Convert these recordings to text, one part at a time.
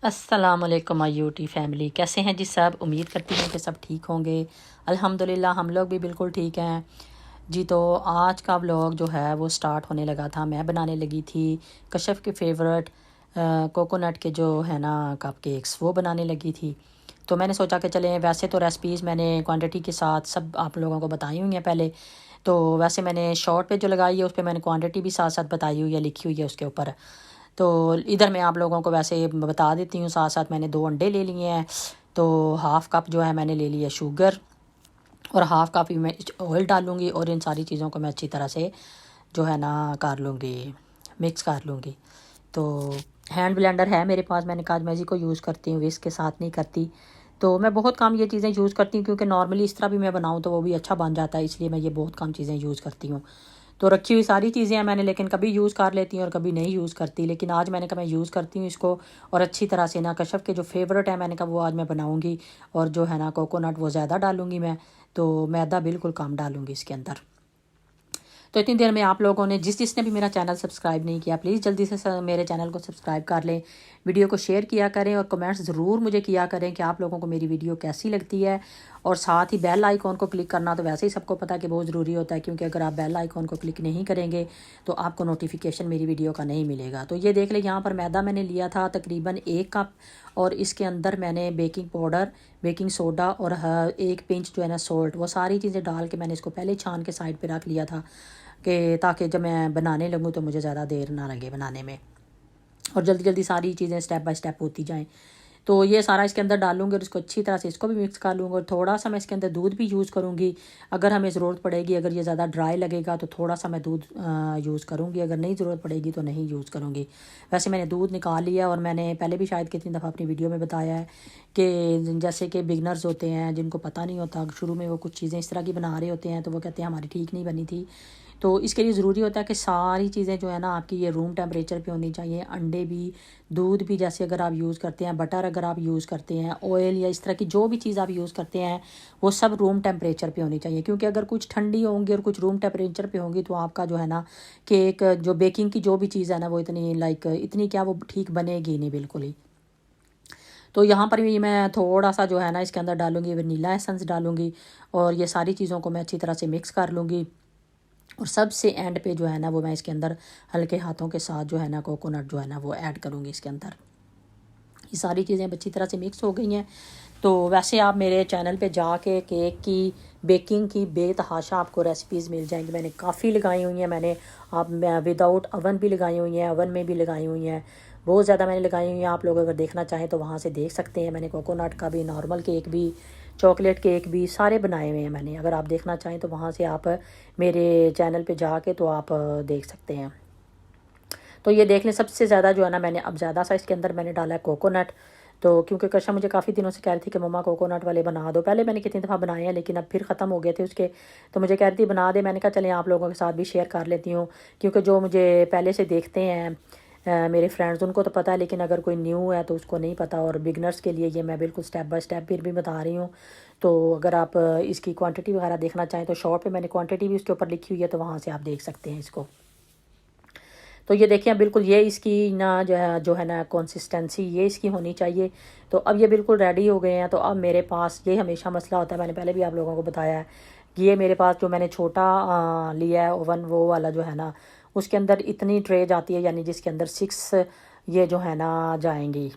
अस्सलामुअलैकुम my UT family, कैसे हैं जी सब। उम्मीद करती हूँ कि सब ठीक होंगे। अल्हम्दुलिल्लाह हम लोग भी बिल्कुल ठीक हैं जी। तो आज का व्लॉग जो है वो स्टार्ट होने लगा था। मैं बनाने लगी थी कशफ के फेवरेट कोकोनट के जो है ना कप केक्स, वो बनाने लगी थी। तो मैंने सोचा कि चलें, वैसे तो रेसिपीज़ मैंने क्वांटिटी के साथ सब आप लोगों को बताई हुई हैं पहले। तो वैसे मैंने शॉर्ट पे जो लगाई है उस पर मैंने क्वांटिटी भी साथ साथ बताई हुई है, लिखी हुई है उसके ऊपर। तो इधर मैं आप लोगों को वैसे बता देती हूँ। साथ साथ मैंने 2 अंडे ले लिए हैं। तो हाफ़ कप जो है मैंने ले लिया शुगर, और हाफ़ कप ही मैं ऑयल डालूँगी, और इन सारी चीज़ों को मैं अच्छी तरह से जो है ना कर लूँगी, मिक्स कर लूँगी। तो हैंड ब्लेंडर है मेरे पास, मैंने कहा मैं इसी को यूज़ करती हूँ, विस्क के साथ नहीं करती। तो मैं बहुत कम ये चीज़ें यूज़ करती हूँ, क्योंकि नॉर्मली इस तरह भी मैं बनाऊँ तो वो भी अच्छा बन जाता है, इसलिए मैं ये बहुत कम चीज़ें यूज़ करती हूँ। तो रखी हुई सारी चीज़ें हैं मैंने, लेकिन कभी यूज़ कर लेती हूँ और कभी नहीं यूज़ करती। लेकिन आज मैंने कहा मैं यूज़ करती हूँ इसको, और अच्छी तरह से ना कशफ के जो फेवरेट है मैंने कहा वो आज मैं बनाऊँगी। और जो है ना कोकोनट वो ज़्यादा डालूँगी मैं, तो मैदा बिल्कुल कम डालूँगी इसके अंदर। तो इतनी देर में आप लोगों ने जिसने भी मेरा चैनल सब्सक्राइब नहीं किया, प्लीज़ जल्दी से मेरे चैनल को सब्सक्राइब कर लें, वीडियो को शेयर किया करें, और कमेंट्स ज़रूर मुझे किया करें कि आप लोगों को मेरी वीडियो कैसी लगती है। और साथ ही बेल आइकॉन को क्लिक करना तो वैसे ही सबको पता है कि बहुत ज़रूरी होता है, क्योंकि अगर आप बेल आइकॉन को क्लिक नहीं करेंगे तो आपको नोटिफिकेशन मेरी वीडियो का नहीं मिलेगा। तो ये देख लें, यहाँ पर मैदा मैंने लिया था तकरीबन 1 कप, और इसके अंदर मैंने बेकिंग पाउडर, बेकिंग सोडा और 1 पिंच जो है ना सॉल्ट, वो सारी चीज़ें डाल के मैंने इसको पहले छान के साइड पर रख लिया था, कि ताकि जब मैं बनाने लगूँ तो मुझे ज़्यादा देर ना लगे बनाने में, और जल्दी जल्दी सारी चीज़ें स्टेप बाय स्टेप होती जाएं। तो ये सारा इसके अंदर डालूंगी, और इसको अच्छी तरह से इसको भी मिक्स कर लूँगी। और थोड़ा सा मैं इसके अंदर दूध भी यूज़ करूँगी, अगर हमें ज़रूरत पड़ेगी। अगर ये ज़्यादा ड्राई लगेगा तो थोड़ा सा मैं दूध यूज़ करूँगी, अगर नहीं ज़रूरत पड़ेगी तो नहीं यूज़ करूँगी। वैसे मैंने दूध निकाल लिया, और मैंने पहले भी शायद कितनी दफ़ा अपनी वीडियो में बताया है कि जैसे कि बिगनर्स होते हैं जिनको पता नहीं होता, शुरू में वो कुछ चीज़ें इस तरह की बना रहे होते हैं, तो वो कहते हैं हमारी ठीक नहीं बनी थी। तो इसके लिए ज़रूरी होता है कि सारी चीज़ें जो है ना आपकी ये रूम टेम्परेचर पे होनी चाहिए। अंडे भी, दूध भी, जैसे अगर आप यूज़ करते हैं, बटर अगर आप यूज़ करते हैं, ऑयल या इस तरह की जो भी चीज़ आप यूज़ करते हैं, वो सब रूम टेम्परेचर पे होनी चाहिए। क्योंकि अगर कुछ ठंडी होंगी और कुछ रूम टेम्परेचर पे होंगी तो आपका जो है ना केक, जो बेकिंग की जो भी चीज़ है ना, वो इतनी क्या वो ठीक बनेगी नहीं बिल्कुल ही। तो यहाँ पर भी मैं थोड़ा सा जो है ना इसके अंदर डालूँगी वनीला एसेंस डालूँगी, और ये सारी चीज़ों को मैं अच्छी तरह से मिक्स कर लूँगी। और सबसे एंड पे जो है ना वो मैं इसके अंदर हल्के हाथों के साथ जो है ना कोकोनट जो है ना वो ऐड करूँगी इसके अंदर। ये सारी चीज़ें अच्छी तरह से मिक्स हो गई हैं। तो वैसे आप मेरे चैनल पे जाके केक की, बेकिंग की बेतहाशा आपको रेसिपीज़ मिल जाएंगी। मैंने काफ़ी लगाई हुई हैं, मैंने आप विदाउट अवन भी लगाई हुई हैं, अवन में भी लगाई हुई हैं, बहुत ज़्यादा मैंने लगाई हुई हैं। आप लोग अगर देखना चाहें तो वहाँ से देख सकते हैं। मैंने कोकोनट का भी, नॉर्मल केक भी, चॉकलेट केक भी सारे बनाए हुए हैं मैंने। अगर आप देखना चाहें तो वहाँ से आप मेरे चैनल पे जाके तो आप देख सकते हैं। तो ये देख लें, सबसे ज़्यादा जो है ना मैंने अब ज़्यादा सा इसके अंदर मैंने डाला है कोकोनट। तो क्योंकि कशा मुझे काफ़ी दिनों से कह रही थी कि मम्मा कोकोनट वाले बना दो। पहले मैंने कितनी दफ़ा बनाए हैं, लेकिन अब फिर ख़त्म हो गए थे उसके, तो मुझे कह रही थी बना दे। मैंने कहा चलें आप लोगों के साथ भी शेयर कर लेती हूँ, क्योंकि जो मुझे पहले से देखते हैं मेरे फ्रेंड्स, उनको तो पता है, लेकिन अगर कोई न्यू है तो उसको नहीं पता। और बिगनर्स के लिए ये मैं बिल्कुल स्टेप बाय स्टेप फिर भी बता रही हूँ। तो अगर आप इसकी क्वांटिटी वगैरह देखना चाहें तो शॉर्ट पे मैंने क्वांटिटी भी उसके ऊपर लिखी हुई है, तो वहाँ से आप देख सकते हैं इसको। तो ये देखिए बिल्कुल ये इसकी ना जो है ना कंसिस्टेंसी ये इसकी होनी चाहिए। तो अब ये बिल्कुल रेडी हो गए हैं। तो अब मेरे पास ये हमेशा मसला होता है, मैंने पहले भी आप लोगों को बताया है कि ये मेरे पास जो मैंने छोटा लिया है ओवन, वो वाला जो है ना उसके अंदर इतनी ट्रे जाती है, यानी जिसके अंदर 6 ये जो है ना जाएंगी।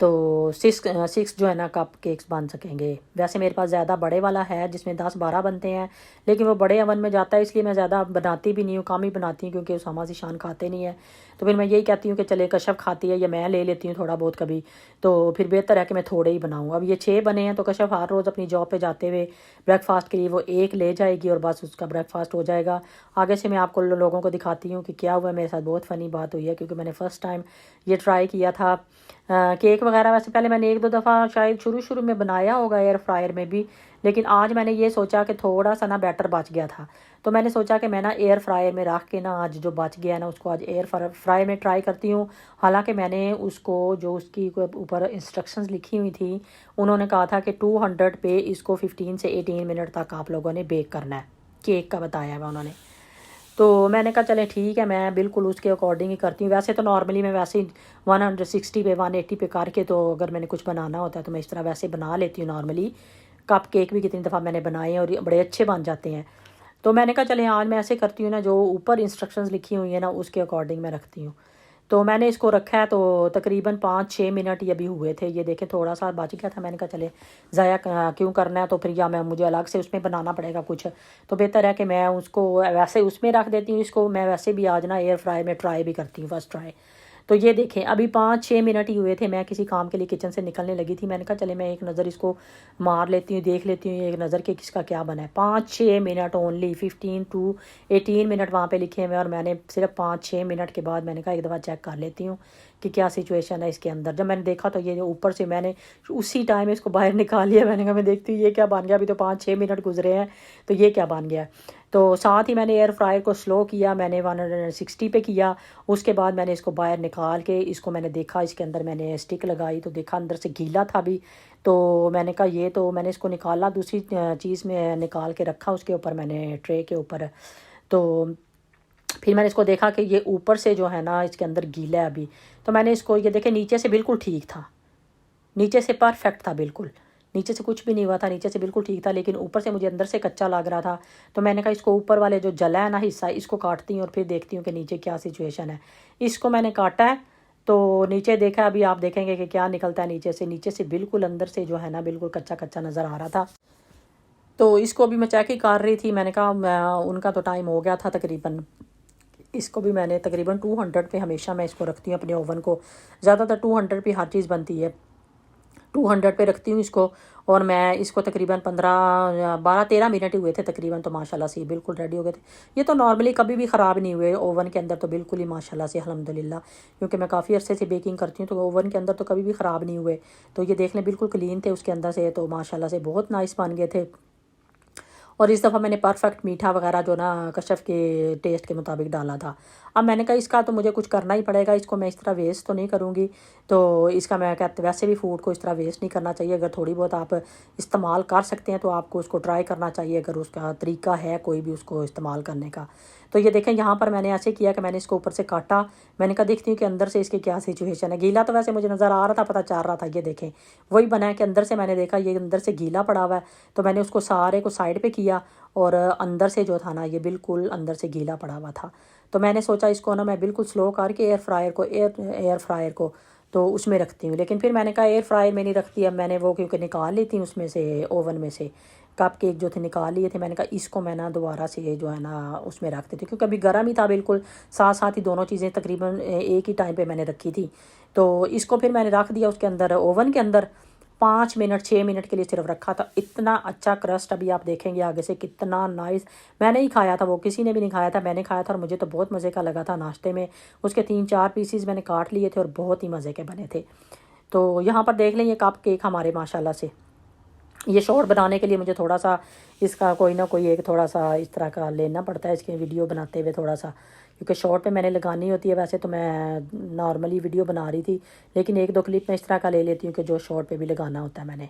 तो 6 जो है ना कप केक्स बन सकेंगे। वैसे मेरे पास ज़्यादा बड़े वाला है जिसमें 10-12 बनते हैं, लेकिन वो बड़े अवन में जाता है, इसलिए मैं ज़्यादा बनाती भी नहीं हूँ, कम ही बनाती हूँ, क्योंकि उसामा ज़ीशान खाते नहीं है। तो फिर मैं यही कहती हूँ कि चले कशफ खाती है या मैं ले लेती हूँ थोड़ा बहुत कभी, तो फिर बेहतर है कि मैं थोड़े ही बनाऊँ। अब ये 6 बने हैं, तो कशफ हर रोज़ अपनी जॉब पर जाते हुए ब्रेकफास्ट के लिए वो 1 ले जाएगी, और बस उसका ब्रेकफास्ट हो जाएगा। आगे से मैं आपको लोगों को दिखाती हूँ कि क्या हुआ मेरे साथ। बहुत फ़नी बात हुई है, क्योंकि मैंने फ़र्स्ट टाइम ये ट्राई किया था केक वगैरह। वैसे पहले मैंने 1-2 दफ़ा शायद शुरू में बनाया होगा एयर फ्रायर में भी, लेकिन आज मैंने ये सोचा कि थोड़ा सा ना बैटर बच गया था, तो मैंने सोचा कि मैं ना एयर फ्रायर में रख के ना आज जो बच गया ना उसको आज एयर फ्रायर में ट्राई करती हूँ। हालांकि मैंने उसको जो उसकी ऊपर इंस्ट्रक्शंस लिखी हुई थी, उन्होंने कहा था कि 200 पे इसको 15 से 18 मिनट तक आप लोगों ने बेक करना है, केक का बताया हुआ उन्होंने। तो मैंने कहा चले ठीक है, मैं बिल्कुल उसके अकॉर्डिंग ही करती हूँ। वैसे तो नॉर्मली मैं वैसे ही 160 पे 180 पे करके, तो अगर मैंने कुछ बनाना होता है तो मैं इस तरह वैसे बना लेती हूँ नॉर्मली। कप केक भी कितनी दफ़ा मैंने बनाए हैं और ये बड़े अच्छे बन जाते हैं। तो मैंने कहा चले आज मैं ऐसे करती हूँ ना, जो ऊपर इंस्ट्रक्शंस लिखी हुई है ना उसके अकॉर्डिंग मैं रखती हूँ। तो मैंने इसको रखा है, तो तकरीबन 5-6 मिनट ये अभी हुए थे। ये देखें थोड़ा सा बच गया था, मैंने कहा चले ज़ाया क्यों करना है, तो फिर या मैं मुझे अलग से उसमें बनाना पड़ेगा कुछ, तो बेहतर है कि मैं उसको वैसे उसमें रख देती हूँ। इसको मैं वैसे भी आज ना एयर फ्राई में ट्राई भी करती हूँ, फर्स्ट ट्राई। तो ये देखें अभी 5-6 मिनट ही हुए थे, मैं किसी काम के लिए किचन से निकलने लगी थी। मैंने कहा चले मैं एक नज़र इसको मार लेती हूँ, देख लेती हूँ एक नज़र के किसका क्या बना है। 5-6 मिनट ओनली, 15 to 18 मिनट वहाँ पे लिखे हुए, और मैंने सिर्फ 5-6 मिनट के बाद मैंने कहा एक दफ़ा चेक कर लेती हूँ कि क्या सिचुएशन है इसके अंदर। जब मैंने देखा तो ये ऊपर से मैंने उसी टाइम इसको बाहर निकाल लिया। मैंने कहा मैं देखती हूँ ये क्या बन गया, अभी तो 5-6 मिनट गुजरे हैं तो ये क्या बन गया। तो साथ ही मैंने एयर फ्रायर को स्लो किया, मैंने 160 पे किया। उसके बाद मैंने इसको बाहर निकाल के इसको मैंने देखा, इसके अंदर मैंने स्टिक लगाई तो देखा अंदर से गीला था भी। तो मैंने कहा ये तो मैंने इसको निकाला, दूसरी चीज़ में निकाल के रखा उसके ऊपर, मैंने ट्रे के ऊपर। तो फिर मैंने इसको देखा कि ये ऊपर से जो है ना इसके अंदर गीला है अभी। तो मैंने इसको ये देखे नीचे से बिल्कुल ठीक था, नीचे से परफेक्ट था बिल्कुल, नीचे से कुछ भी नहीं हुआ था, नीचे से बिल्कुल ठीक था, लेकिन ऊपर से मुझे अंदर से कच्चा लग रहा था। तो मैंने कहा इसको ऊपर वाले जो जला है ना हिस्सा, इसको काटती हूँ और फिर देखती हूँ कि नीचे क्या सिचुएशन है। इसको मैंने काटा है तो नीचे देखा, अभी आप देखेंगे कि क्या निकलता है नीचे से। नीचे से बिल्कुल अंदर से जो है ना बिल्कुल कच्चा कच्चा नज़र आ रहा था। तो इसको अभी मैं चेक ही कर रही थी, मैंने कहा उनका तो टाइम हो गया था तकरीबन। इसको भी मैंने तकरीबन 200 पे हमेशा मैं इसको रखती हूँ अपने ओवन को, ज़्यादातर 200 पे हर चीज़ बनती है। 200 पे रखती हूँ इसको, और मैं इसको तकरीबन 12-13 मिनट ही हुए थे तकरीबन, तो माशाल्लाह से बिल्कुल रेडी हो गए थे। ये तो नॉर्मली कभी भी ख़राब नहीं हुए ओवन के अंदर, तो बिल्कुल ही माशाल्लाह से अल्हम्दुलिल्लाह, क्योंकि मैं काफ़ी अरसे से बेकिंग करती हूँ तो ओवन के अंदर तो कभी भी ख़राब नहीं हुए। तो ये देख लें बिल्कुल क्लीन थे उसके अंदर से, तो माशाल्लाह से बहुत नाइस बन गए थे। और इस दफ़ा मैंने परफेक्ट मीठा वगैरह जो ना कशफ के टेस्ट के मुताबिक डाला था। अब मैंने कहा इसका तो मुझे कुछ करना ही पड़ेगा, इसको मैं इस तरह वेस्ट तो नहीं करूँगी। तो इसका मैं कहते वैसे भी फूड को इस तरह वेस्ट नहीं करना चाहिए। अगर थोड़ी बहुत आप इस्तेमाल कर सकते हैं तो आपको उसको ट्राई करना चाहिए, अगर उसका तरीका है कोई भी उसको इस्तेमाल करने का। तो ये देखें यहाँ पर मैंने ऐसे किया कि मैंने इसको ऊपर से काटा। मैंने कहा देखती हूँ कि अंदर से इसके क्या सिचुएशन है। गीला तो वैसे मुझे नज़र आ रहा था, पता चल रहा था। ये देखें वही बना है कि अंदर से मैंने देखा ये अंदर से गीला पड़ा हुआ है, तो मैंने उसको सारे को साइड पे किया और अंदर से जो था ना ये बिल्कुल अंदर से गीला पड़ा हुआ था। तो मैंने सोचा इसको ना मैं बिल्कुल स्लो करके एयर फ्रायर को तो उसमें रखती हूँ। लेकिन फिर मैंने कहा एयर फ्रायर में नहीं रखती, अब मैंने वो क्योंकि निकाल ली थी उसमें से, ओवन में से कप केक जो थे निकाल लिए थे। मैंने कहा इसको मैं ना दोबारा से जो है ना उसमें रख देती हूँ, क्योंकि अभी गर्म ही था बिल्कुल, साथ साथ ही दोनों चीज़ें तकरीबन एक ही टाइम पे मैंने रखी थी। तो इसको फिर मैंने रख दिया उसके अंदर, ओवन के अंदर 5-6 मिनट के लिए सिर्फ रखा था। इतना अच्छा क्रस्ट अभी आप देखेंगे आगे से कितना नाइस। मैंने ही खाया था, वो किसी ने भी नहीं खाया था, मैंने खाया था और मुझे तो बहुत मज़े का लगा था। नाश्ते में उसके 3-4 पीसीज मैंने काट लिए थे और बहुत ही मज़े के बने थे। तो यहाँ पर देख लें ये कप केक हमारे माशाल्लाह से, ये शॉर्ट बनाने के लिए मुझे थोड़ा सा इसका कोई ना कोई एक थोड़ा सा इस तरह का लेना पड़ता है इसके वीडियो बनाते हुए थोड़ा सा, क्योंकि शॉर्ट पे मैंने लगानी होती है। वैसे तो मैं नॉर्मली वीडियो बना रही थी, लेकिन 1-2 क्लिप मैं इस तरह का ले लेती हूँ कि जो शॉर्ट पे भी लगाना होता है मैंने।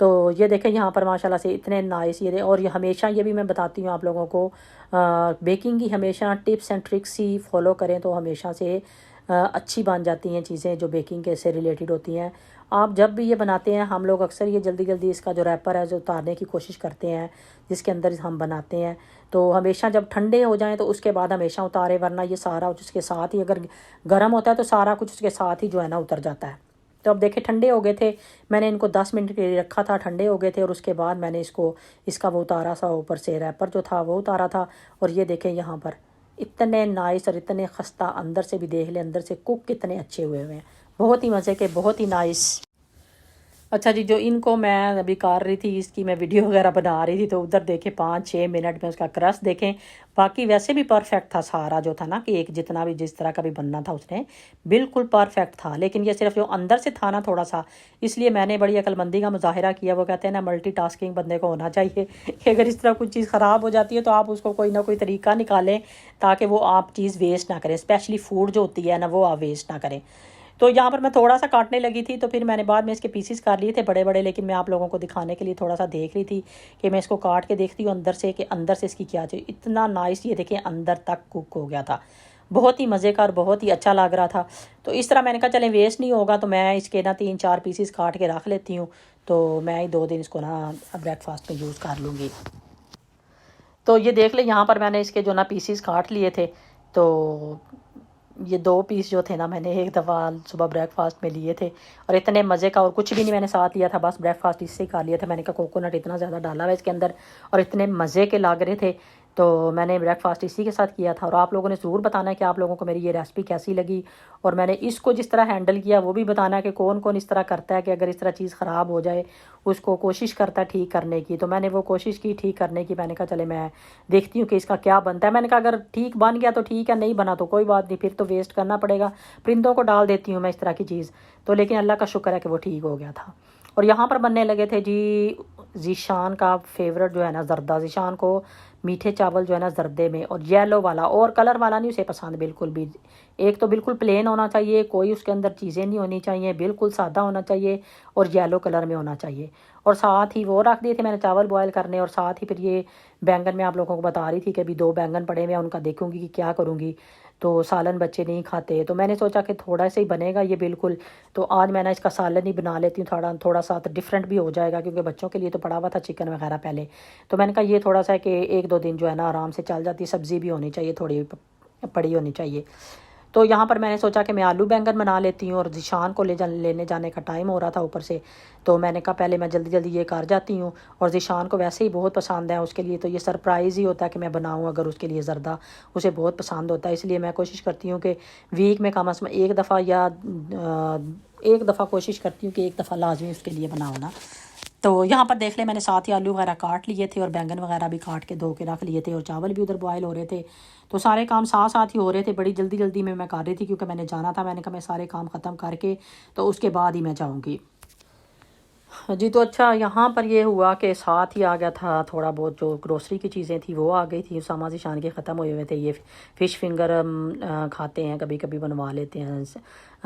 तो ये देखें यहाँ पर माशाल्लाह से इतने नाइस ये और ये हमेशा ये भी मैं बताती हूँ आप लोगों को, बेकिंग की हमेशा tips and tricks he follow करें तो हमेशा से अच्छी बन जाती हैं चीज़ें जो बेकिंग के से रिलेटेड होती हैं। आप जब भी ये बनाते हैं, हम लोग अक्सर ये जल्दी जल्दी इसका जो रैपर है जो उतारने की कोशिश करते हैं जिसके अंदर हम बनाते हैं, तो हमेशा जब ठंडे हो जाएं तो उसके बाद हमेशा उतारें, वरना ये सारा उसके साथ ही अगर गर्म होता है तो सारा कुछ उसके साथ ही जो है ना उतर जाता है। तो अब देखें ठंडे हो गए थे, मैंने इनको 10 मिनट के लिए रखा था, ठंडे हो गए थे और उसके बाद मैंने इसका वो उतारा सा, ऊपर से रैपर जो था वो उतारा था। और ये देखें यहाँ पर इतने नाइस और इतने खस्ता, अंदर से भी देख लें अंदर से कुक कितने अच्छे हुए हुए हैं, बहुत ही मज़े के, बहुत ही नाइस। अच्छा जी, जो इनको मैं अभी कर रही थी इसकी मैं वीडियो वगैरह बना रही थी, तो उधर देखें 5-6 मिनट में उसका क्रस्ट देखें। बाकी वैसे भी परफेक्ट था सारा जो था ना कि एक जितना भी जिस तरह का भी बनना था उसने बिल्कुल परफेक्ट था। लेकिन ये सिर्फ जो अंदर से था ना थोड़ा सा, इसलिए मैंने बड़ी अक्लमंदी का मुजाहिरा किया। वो कहते हैं ना मल्टीटास्किंग बंदे को होना चाहिए कि अगर इस तरह कुछ चीज़ ख़राब हो जाती है तो आप उसको कोई ना कोई तरीका निकालें ताकि वो आप चीज़ वेस्ट ना करें, स्पेशली फूड जो होती है ना वो आप वेस्ट ना करें। तो यहाँ पर मैं थोड़ा सा काटने लगी थी, तो फिर मैंने बाद में इसके पीसीस कर लिए थे बड़े बड़े, लेकिन मैं आप लोगों को दिखाने के लिए थोड़ा सा देख रही थी कि मैं इसको काट के देखती हूँ अंदर से कि अंदर से इसकी क्या चाहिए। इतना नाइस ये देखिए अंदर तक कुक हो गया था, बहुत ही मज़े का और बहुत ही अच्छा लग रहा था। तो इस तरह मैंने कहा चलें वेस्ट नहीं होगा, तो मैं इसके ना 3-4 पीसीस काट के रख लेती हूँ, तो मैं ही 2 दिन इसको ना ब्रेकफास्ट में यूज़ कर लूँगी। तो ये देख ले यहाँ पर मैंने इसके जो ना पीसीस काट लिए थे, तो ये 2 पीस जो थे ना मैंने एक दफ़ा सुबह ब्रेकफास्ट में लिए थे, और इतने मज़े का, और कुछ भी नहीं मैंने साथ लिया था, बस ब्रेकफास्ट इससे ही कर लिया था। मैंने कहा कोकोनट इतना ज़्यादा डाला हुआ है इसके अंदर और इतने मज़े के लग रहे थे, तो मैंने ब्रेकफास्ट इसी के साथ किया था। और आप लोगों ने ज़रूर बताना है कि आप लोगों को मेरी ये रेसिपी कैसी लगी, और मैंने इसको जिस तरह हैंडल किया वो भी बताना है कि कौन कौन इस तरह करता है कि अगर इस तरह चीज़ ख़राब हो जाए उसको कोशिश करता है ठीक करने की। तो मैंने वो कोशिश की ठीक करने की, मैंने कहा चले मैं देखती हूँ कि इसका क्या बनता है। मैंने कहा अगर ठीक बन गया तो ठीक है, नहीं बना तो कोई बात नहीं, फिर तो वेस्ट करना पड़ेगा, परिंदों को डाल देती हूँ मैं इस तरह की चीज़। तो लेकिन अल्लाह का शुक्र है कि वो ठीक हो गया था। और यहाँ पर बनने लगे थे जी ज़ीशान का फेवरेट जो है ना ज़र्दा। ज़ीशान को मीठे चावल जो है ना ज़र्दे में, और येलो वाला, और कलर वाला नहीं उसे पसंद बिल्कुल भी। एक तो बिल्कुल प्लेन होना चाहिए, कोई उसके अंदर चीज़ें नहीं होनी चाहिए, बिल्कुल सादा होना चाहिए और येलो कलर में होना चाहिए। और साथ ही वो रख दिए थे मैंने चावल बॉयल करने, और साथ ही फिर ये बैंगन मैं आप लोगों को बता रही थी कि अभी 2 बैंगन पड़े हुए हैं, उनका देखूंगी कि क्या करूँगी। तो सालन बच्चे नहीं खाते, तो मैंने सोचा कि थोड़ा सा ही बनेगा ये बिल्कुल, तो आज मैं ना इसका सालन ही बना लेती हूँ, थोड़ा थोड़ा सा डिफरेंट भी हो जाएगा, क्योंकि बच्चों के लिए तो पड़ा हुआ था चिकन वगैरह पहले। तो मैंने कहा ये थोड़ा सा है कि 1-2 दिन जो है ना आराम से चल जाती है, सब्ज़ी भी होनी चाहिए, थोड़ी पड़ी होनी चाहिए। तो यहाँ पर मैंने सोचा कि मैं आलू बैंगन बना लेती हूँ, और ज़ीशान को लेने जाने का टाइम हो रहा था ऊपर से, तो मैंने कहा पहले मैं जल्दी जल्दी ये कर जाती हूँ। और ज़ीशान को वैसे ही बहुत पसंद है, उसके लिए तो ये सरप्राइज़ ही होता है कि मैं बनाऊँ अगर उसके लिए ज़र्दा, उसे बहुत पसंद होता है। इसलिए मैं कोशिश करती हूँ कि वीक में कम अज़ कम एक दफ़ा या एक दफ़ा कोशिश करती हूँ कि एक दफ़ा लाजमी उसके लिए बनाओ ना। तो यहाँ पर देख ले मैंने साथ ही आलू वगैरह काट लिए थे, और बैंगन वगैरह भी काट के धो के रख लिए थे, और चावल भी उधर बॉयल हो रहे थे। तो सारे काम साथ साथ ही हो रहे थे, बड़ी जल्दी जल्दी में मैं कर रही थी क्योंकि मैंने जाना था। मैंने कहा मैं सारे काम ख़त्म करके तो उसके बाद ही मैं जाऊँगी जी। तो अच्छा यहाँ पर ये हुआ कि साथ ही आ गया था थोड़ा बहुत जो ग्रोसरी की चीज़ें थी वो आ गई थी, उसामा ज़ीशान के ख़त्म हुए हुए थे। ये फ़िश फिंगर खाते हैं, कभी कभी बनवा लेते हैं,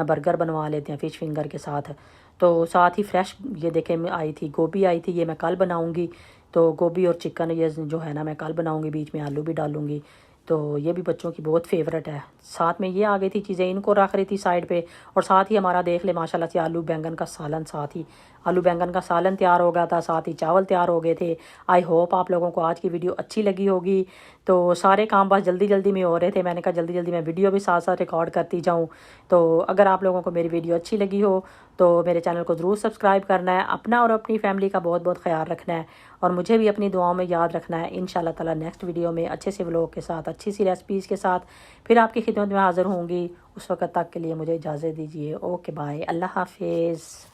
बर्गर बनवा लेते हैं फ़िश फिंगर के साथ। तो साथ ही फ्रेश ये देखें आई थी गोभी आई थी, ये मैं कल बनाऊँगी। तो गोभी और चिकन ये जो है ना मैं कल बनाऊँगी, बीच में आलू भी डालूँगी। तो ये भी बच्चों की बहुत फेवरेट है। साथ में ये आ गई थी चीज़ें, इनको रख रही थी साइड पे, और साथ ही हमारा देख ले माशाल्लाह से आलू बैंगन का सालन, साथ ही आलू बैंगन का सालन तैयार हो गया था, साथ ही चावल तैयार हो गए थे। आई होप आप लोगों को आज की वीडियो अच्छी लगी होगी। तो सारे काम बस जल्दी जल्दी में हो रहे थे, मैंने कहा जल्दी जल्दी मैं वीडियो भी साथ साथ रिकॉर्ड करती जाऊँ। तो अगर आप लोगों को मेरी वीडियो अच्छी लगी हो तो मेरे चैनल को ज़रूर सब्सक्राइब करना है, अपना और अपनी फैमिली का बहुत बहुत ख्याल रखना है, और मुझे भी अपनी दुआओं में याद रखना है। इंशाल्लाह ताला नेक्स्ट वीडियो में अच्छे से व्लॉग के साथ, अच्छी सी रेसिपीज़ के साथ फिर आपकी खिदमत में हाज़िर होंगी। उस वक्त तक के लिए मुझे इजाज़त दीजिए। ओके बाय, अल्लाह हाफिज़।